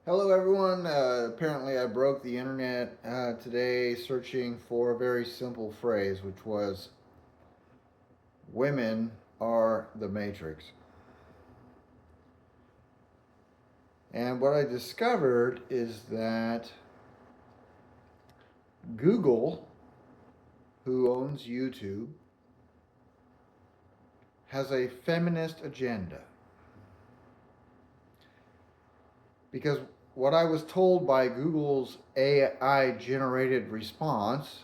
Hello, everyone. Apparently, I broke the internet today searching for a very simple phrase, which was women are the matrix. And what I discovered is that Google, who owns YouTube, has a feminist agenda. Because what I was told by Google's AI generated response,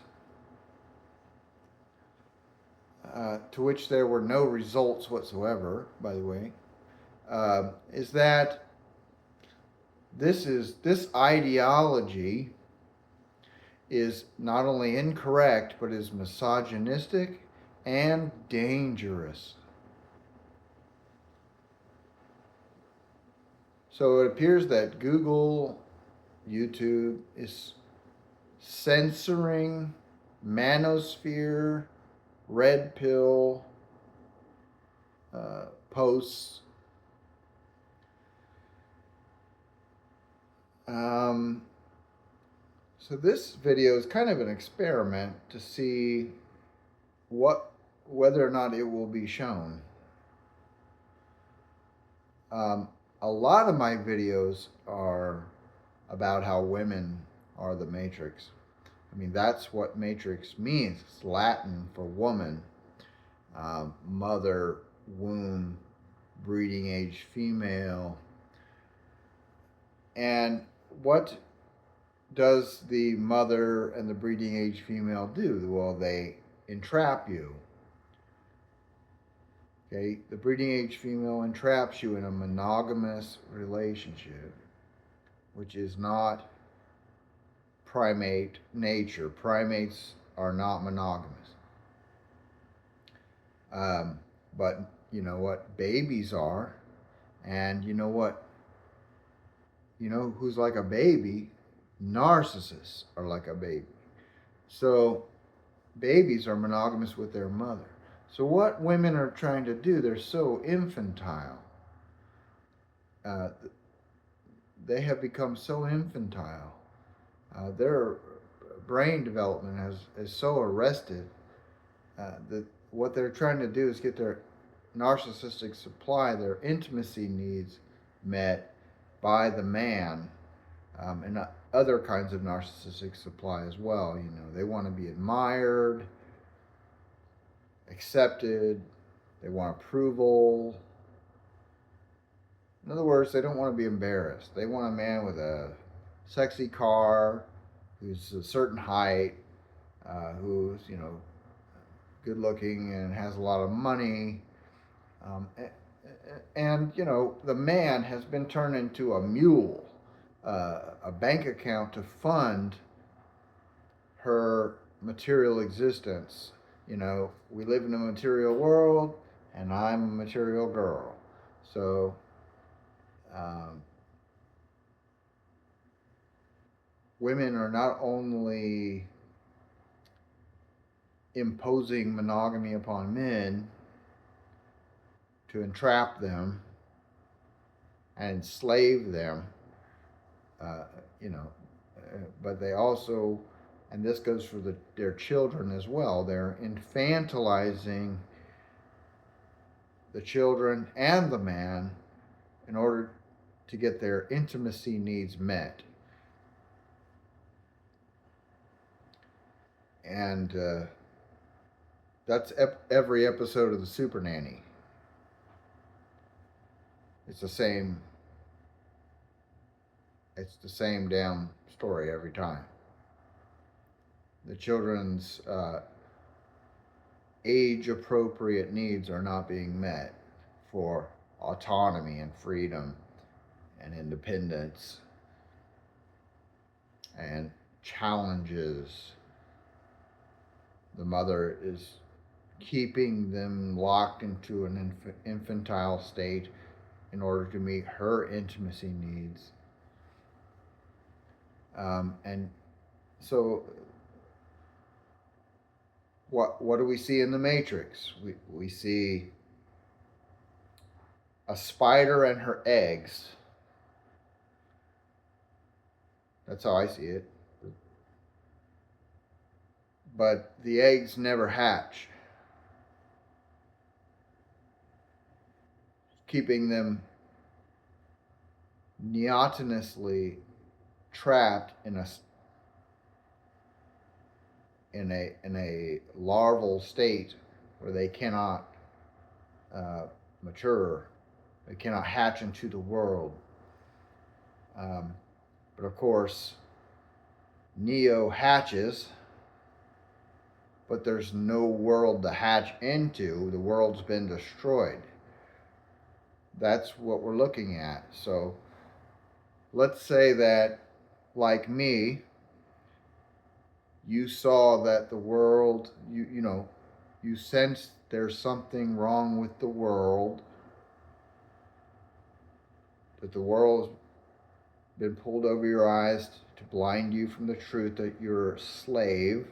to which there were no results whatsoever, by the way, is that this ideology is not only incorrect but is misogynistic and dangerous. So it appears that Google, YouTube is censoring manosphere, red pill posts. Um, so this video is kind of an experiment to see what whether or not it will be shown. Um, a lot of my videos are about how women are the matrix. I mean, that's what matrix means. It's Latin for woman, mother, womb, breeding age female. And what does the mother and the breeding age female do? Well, they entrap you. Okay, the breeding age female entraps you in a monogamous relationship, which is not primate nature. Primates are not monogamous. Um, but you know what? Babies are. And you know what? You know who's like a baby? Narcissists are like a baby. So babies are monogamous with their mother. So what women are trying to do, they're so infantile. Uh, they have become so infantile. Their brain development is so arrested that what they're trying to do is get their narcissistic supply, their intimacy needs met by the man, and other kinds of narcissistic supply as well. You know, they want to be admired, accepted, they want approval. In other words, they don't want to be embarrassed. They want a man with a sexy car, who's a certain height, who's, good looking and has a lot of money. Um, and, the man has been turned into a mule, a bank account to fund her material existence. We live in a material world, and I'm a material girl. So, um, women are not only imposing monogamy upon men to entrap them and enslave them, uh, you know, but they also, and this goes for their children as well, they're infantilizing the children and the man in order to get their intimacy needs met. And that's every episode of the Super Nanny. It's the same. It's the same damn story every time. The children's age-appropriate needs are not being met for autonomy and freedom and independence and challenges. The mother is keeping them locked into an infantile state in order to meet her intimacy needs. And so, what do we see in the Matrix? We see a spider and her eggs That's how I see it. But the eggs never hatch, keeping them neotonously trapped in a larval state where they cannot uh, mature, they cannot hatch into the world. Um, but of course, Neo hatches, but there's no world to hatch into. The world's been destroyed. That's what we're looking at. So let's say that, like me, you saw that the world, you sensed there's something wrong with the world, that the world's been pulled over your eyes to blind you from the truth that you're a slave.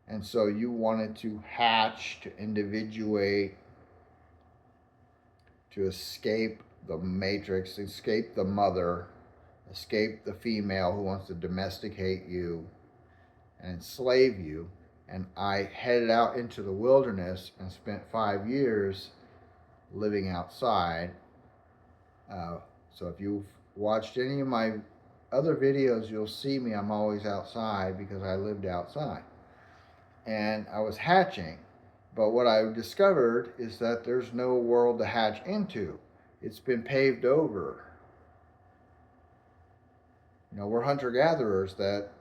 And so you wanted to hatch, to individuate, to escape the matrix, escape the mother, escape the female who wants to domesticate you and enslave you. And I headed out into the wilderness and spent 5 years living outside. So if you've watched any of my other videos, you'll see me. I'm always outside because I lived outside. And I was hatching. But what I discovered is that there's no world to hatch into. It's been paved over. We're hunter-gatherers that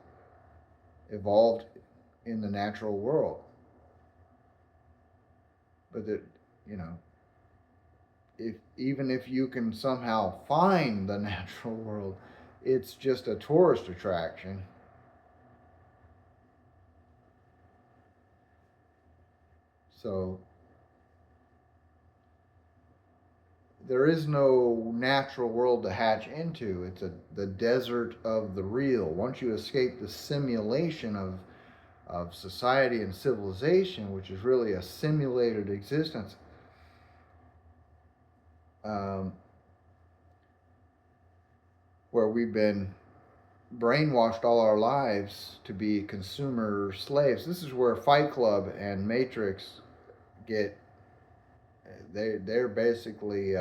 evolved in the natural world. But that, even if you can somehow find the natural world, it's just a tourist attraction. So there is no natural world to hatch into. It's the desert of the real. Once you escape the simulation of society and civilization, which is really a simulated existence, um, where we've been brainwashed all our lives to be consumer slaves. This is where Fight Club and Matrix get. They're basically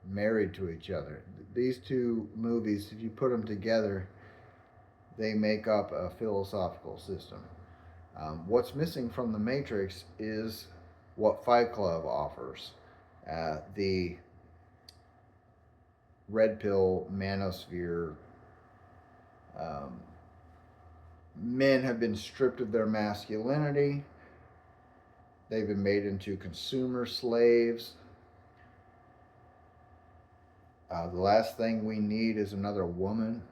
married to each other. These two movies, if you put them together, they make up a philosophical system. What's missing from the Matrix is what Fight Club offers. The red pill manosphere. Men have been stripped of their masculinity. They've been made into consumer slaves. The last thing we need is another woman.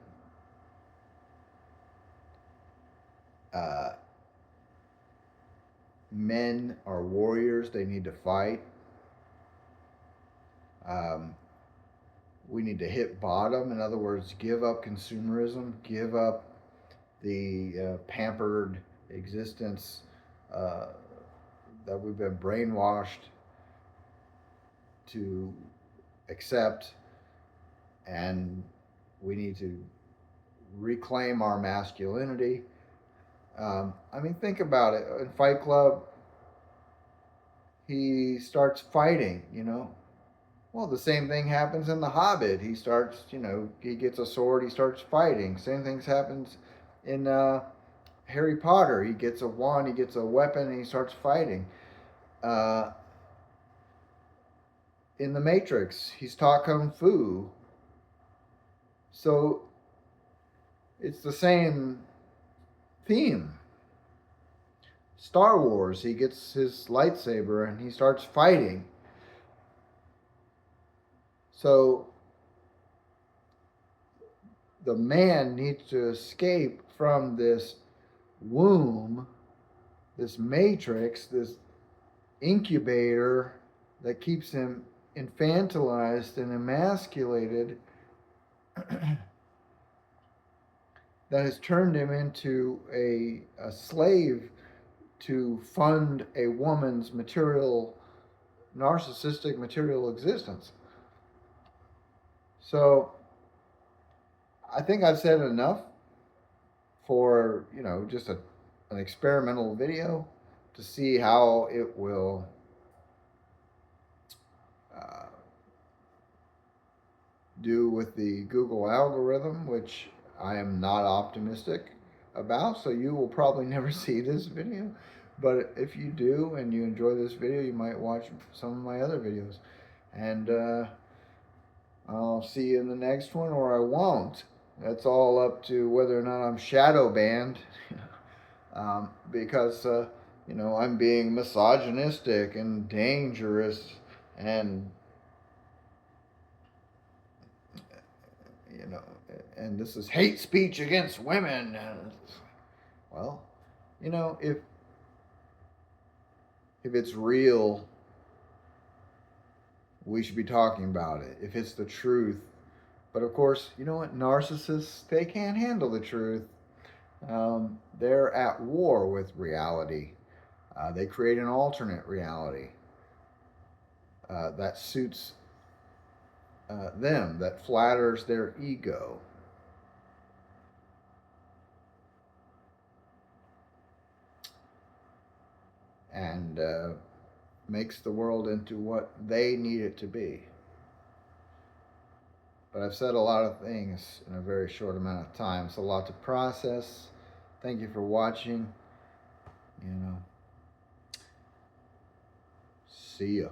Men are warriors. They need to fight. We need to hit bottom. In other words, give up consumerism, give up the pampered existence that we've been brainwashed to accept, and we need to reclaim our masculinity. Think about it. In Fight Club, he starts fighting, Well, the same thing happens in The Hobbit. He starts, he gets a sword, he starts fighting. Same thing happens in Harry Potter. He gets a wand, he gets a weapon, and he starts fighting. In The Matrix, he's taught Kung Fu. So it's the same theme. Star Wars, he gets his lightsaber and he starts fighting. So the man needs to escape from this womb, this matrix, this incubator that keeps him infantilized and emasculated, that has turned him into a slave to fund a woman's narcissistic material existence. So I think I've said enough for, just an experimental video to see how it will uh, do with the Google algorithm, which I am not optimistic about. So you will probably never see this video. But if you do and you enjoy this video, you might watch some of my other videos. And I'll see you in the next one, or I won't. That's all up to whether or not I'm shadow banned. Because, I'm being misogynistic and dangerous and, you know, and this is hate speech against women. Well, if it's real, we should be talking about it. If it's the truth. But of course, you know what? Narcissists, they can't handle the truth. They're at war with reality. They create an alternate reality that suits them, that flatters their ego. And makes the world into what they need it to be. But I've said a lot of things in a very short amount of time. It's a lot to process. Thank you for watching. See ya.